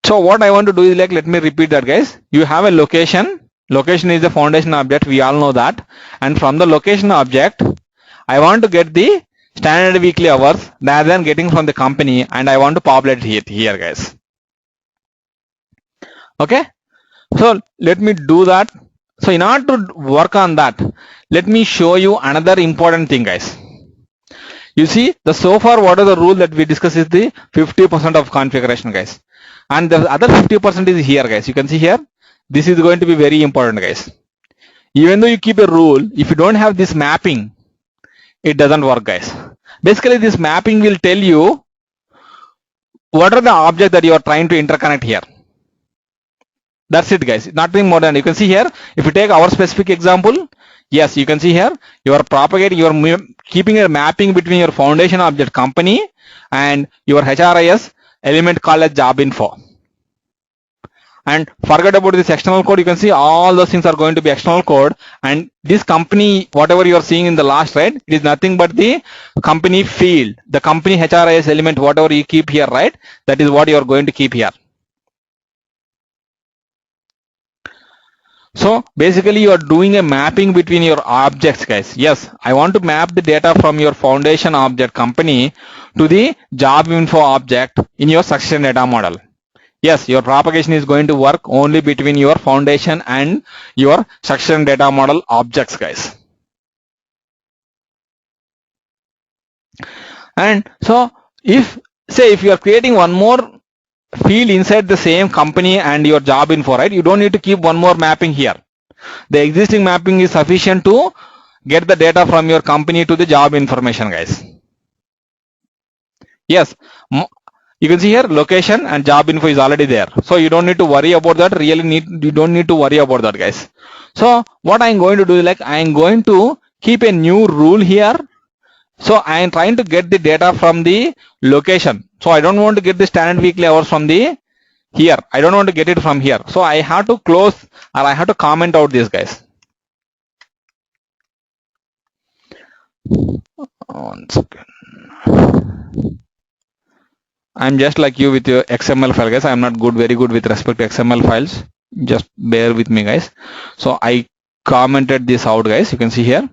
So what I want to do is like, let me repeat that, guys. You have a location. Location is the foundation object. We all know that. And from the location object, I want to get the standard weekly hours rather than getting from the company, and I want to populate it here, guys. Okay. So let me do that. So in order to work on that, let me show you another important thing, guys. You see, so far what are the rule that we discuss is the 50% of configuration, guys. And the other 50% is here, guys. You can see here. This is going to be very important, guys. Even though you keep a rule, if you don't have this mapping, it doesn't work, guys. Basically, this mapping will tell you what are the objects that you are trying to interconnect here. That's it, guys. Nothing more than you can see here. If you take our specific example, yes, you can see here you are propagating, you are keeping a mapping between your foundation object company and your HRIS element called as job info. And forget about this external code. You can see all those things are going to be external code, and this company, whatever you are seeing in the last, right, it is nothing but the company field, the company HRIS element, whatever you keep here, right, that is what you are going to keep here. So basically you are doing a mapping between your objects, guys. Yes, I want to map the data from your foundation object company to the job info object in your succession data model. Yes, your propagation is going to work only between your foundation and your succession data model objects, guys. And so if you are creating one more field inside the same company and your job info, right, you don't need to keep one more mapping here. The existing mapping is sufficient to get the data from your company to the job information, guys. Yes, you can see here location and job info is already there, so you don't need to worry about that. You don't need to worry about that, guys. So what I'm going to do is like, I'm going to keep a new rule here. So I am trying to get the data from the location. So I don't want to get the standard weekly hours from the here. I don't want to get it from here. So I have to close, or I have to comment out this, guys. One second. I'm just like you with your XML file, guys. I'm not very good with respect to XML files. Just bear with me, guys. So I commented this out, guys. You can see here.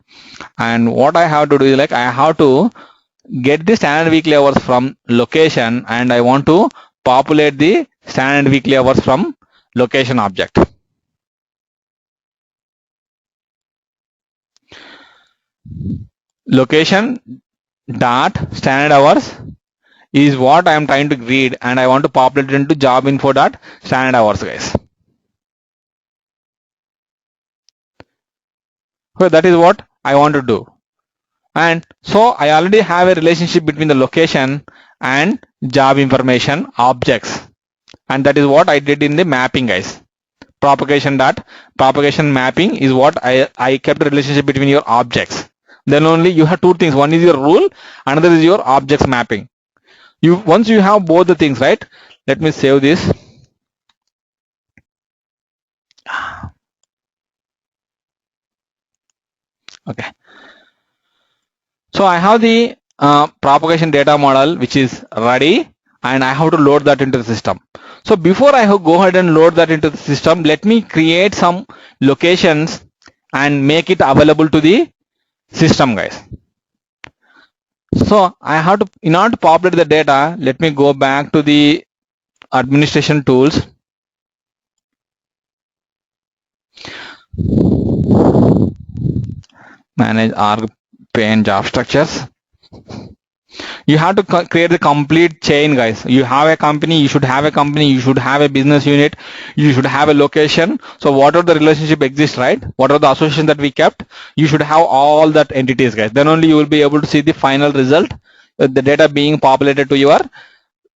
And what I have to do is like, I have to get the standard weekly hours from location, and I want to populate the standard weekly hours from location object. Location dot standard hours is what I am trying to read, and I want to populate it into job info dot standard hours, guys. So that is what I want to do. And so I already have a relationship between the location and job information objects, and that is what I did in the mapping, guys. Propagation mapping is what I kept a relationship between your objects. Then only you have two things. One is your rule, another is your objects mapping. Once you have both the things, right? Let me save this. Okay. So I have the propagation data model which is ready, and I have to load that into the system. So before I go ahead and load that into the system, let me create some locations and make it available to the system, guys. So I have to, in order to populate the data, let me go back to the administration tools. Manage org pane job structures. You have to create the complete chain, guys. You have a company, you should have a company, you should have a business unit, you should have a location. So whatever the relationship exists, right, whatever the association that we kept, you should have all that entities, guys. Then only you will be able to see the final result, the data being populated to your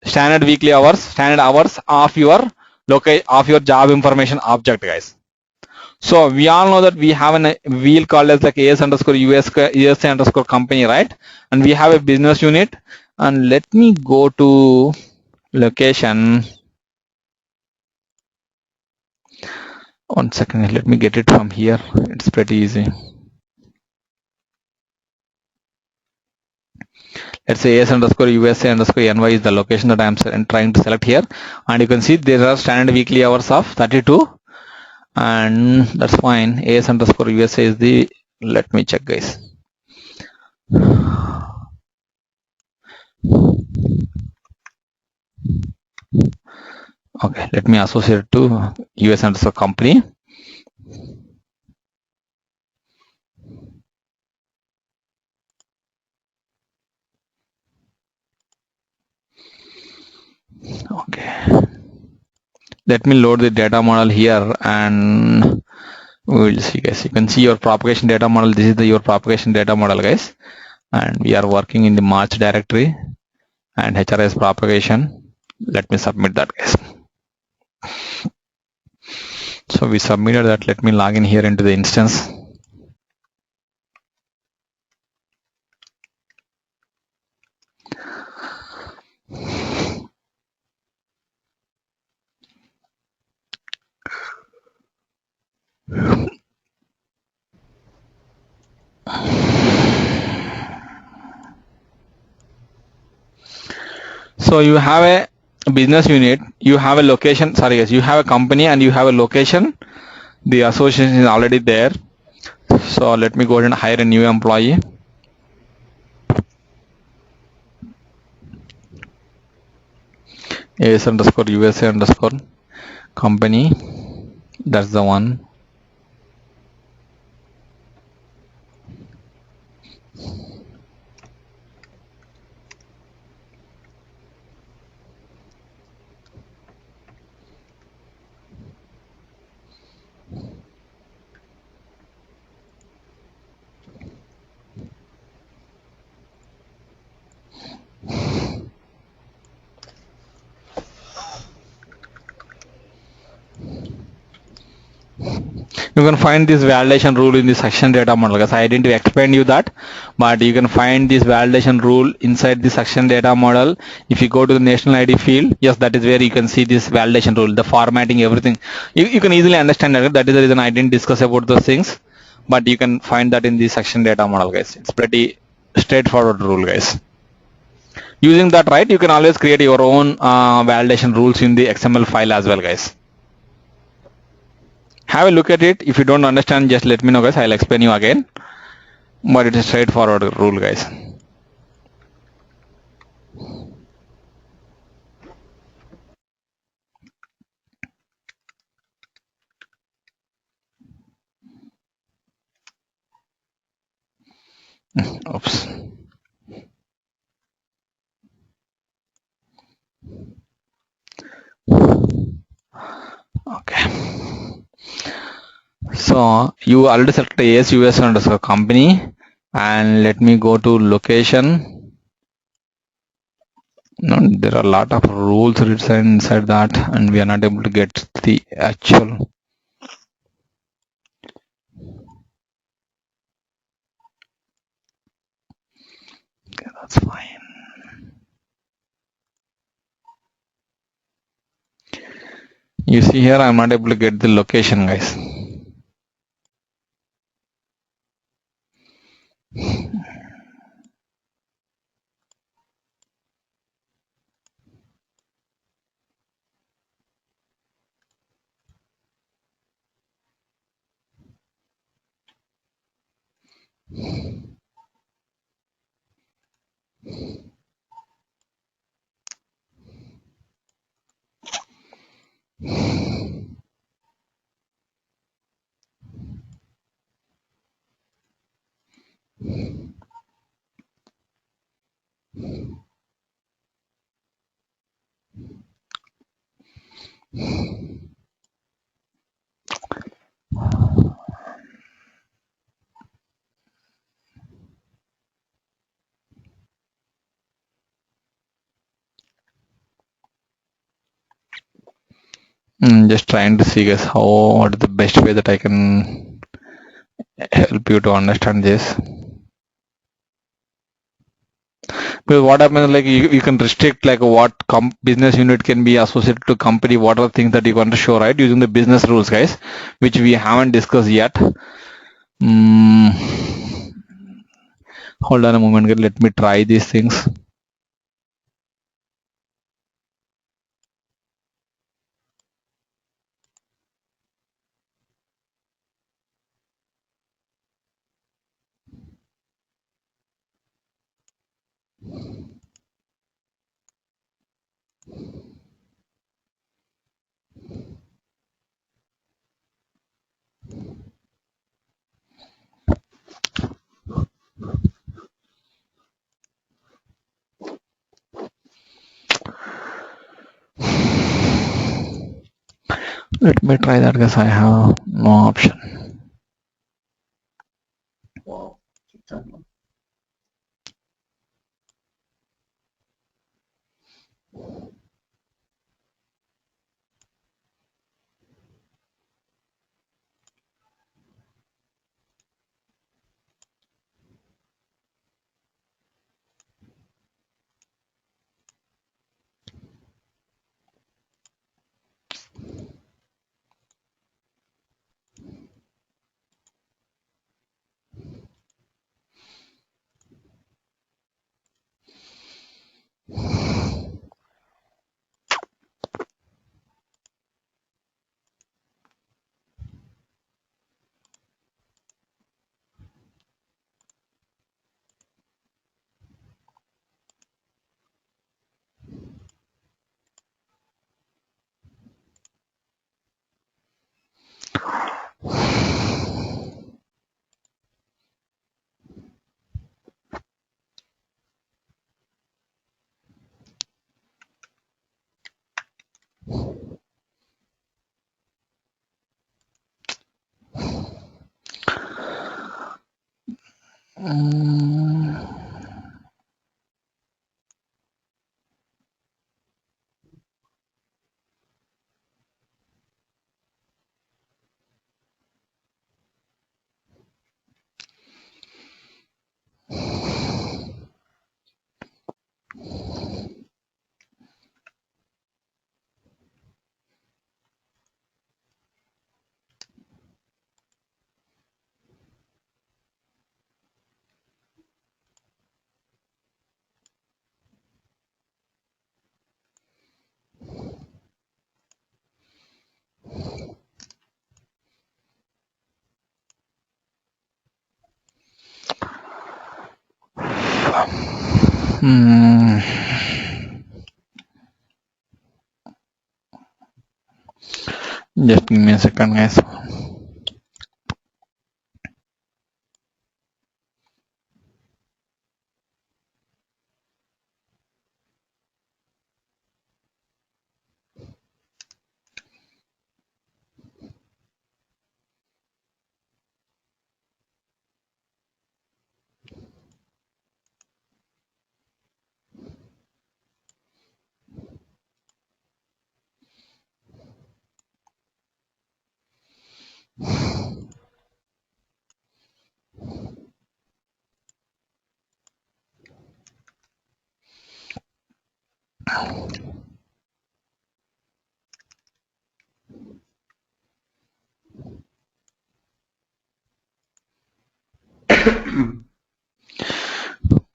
standard weekly hours, standard hours of your job information object, guys. So we all know that we have a wheel called as like AS underscore USA underscore company, right? And we have a business unit. And let me go to location. One second, let me get it from here. It's pretty easy. let's say AS underscore USA underscore NY is the location that I'm trying to select here, and you can see there are standard weekly hours of 32, and that's fine. AS underscore USA is the, let me check guys. Okay, let me associate it to US underscore company. Okay, let me load the data model here, and we'll see guys. You can see your propagation data model. This is your propagation data model guys, and we are working in the March directory and HRS propagation. Let me submit that guys. So we submitted that. Let me log in here into the instance. So you have a business unit, you have a location, sorry guys, you have a company and you have a location. The association is already there. So let me go ahead and hire a new employee. AS underscore USA underscore company. That's the one. You can find this validation rule in the section data model because I didn't explain you that, but you can find this validation rule inside the section data model. If you go to the national ID field, yes, that is where you can see this validation rule, the formatting, everything. You can easily understand that. That is the reason I didn't discuss about those things, but you can find that in the section data model guys. It's pretty straightforward rule guys. Using that, right, you can always create your own validation rules in the XML file as well guys. Have a look at it. If you don't understand, just let me know guys. I'll explain you again, but it's a straightforward rule guys. Oops. Okay. So you already selected AS US underscore company, and let me go to location. No, there are a lot of rules written inside that, and we are not able to get the actual. Okay, that's fine. You see here, I'm not able to get the location, guys. Just trying to see guys what is the best way that I can help you to understand this. Because what happens, like you can restrict like what business unit can be associated to company, what are the things that you want to show, right, using the business rules guys, which we haven't discussed yet. Hold on a moment, let me try these things. Let me try that because I have no option. Just give me a second, guys.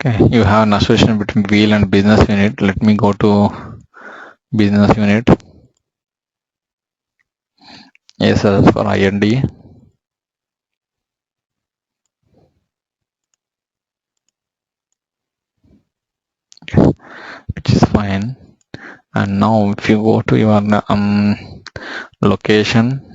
Okay, you have an association between wheel and business unit. Let me go to business unit. ASS for IND. Okay, which is fine. And now if you go to your location,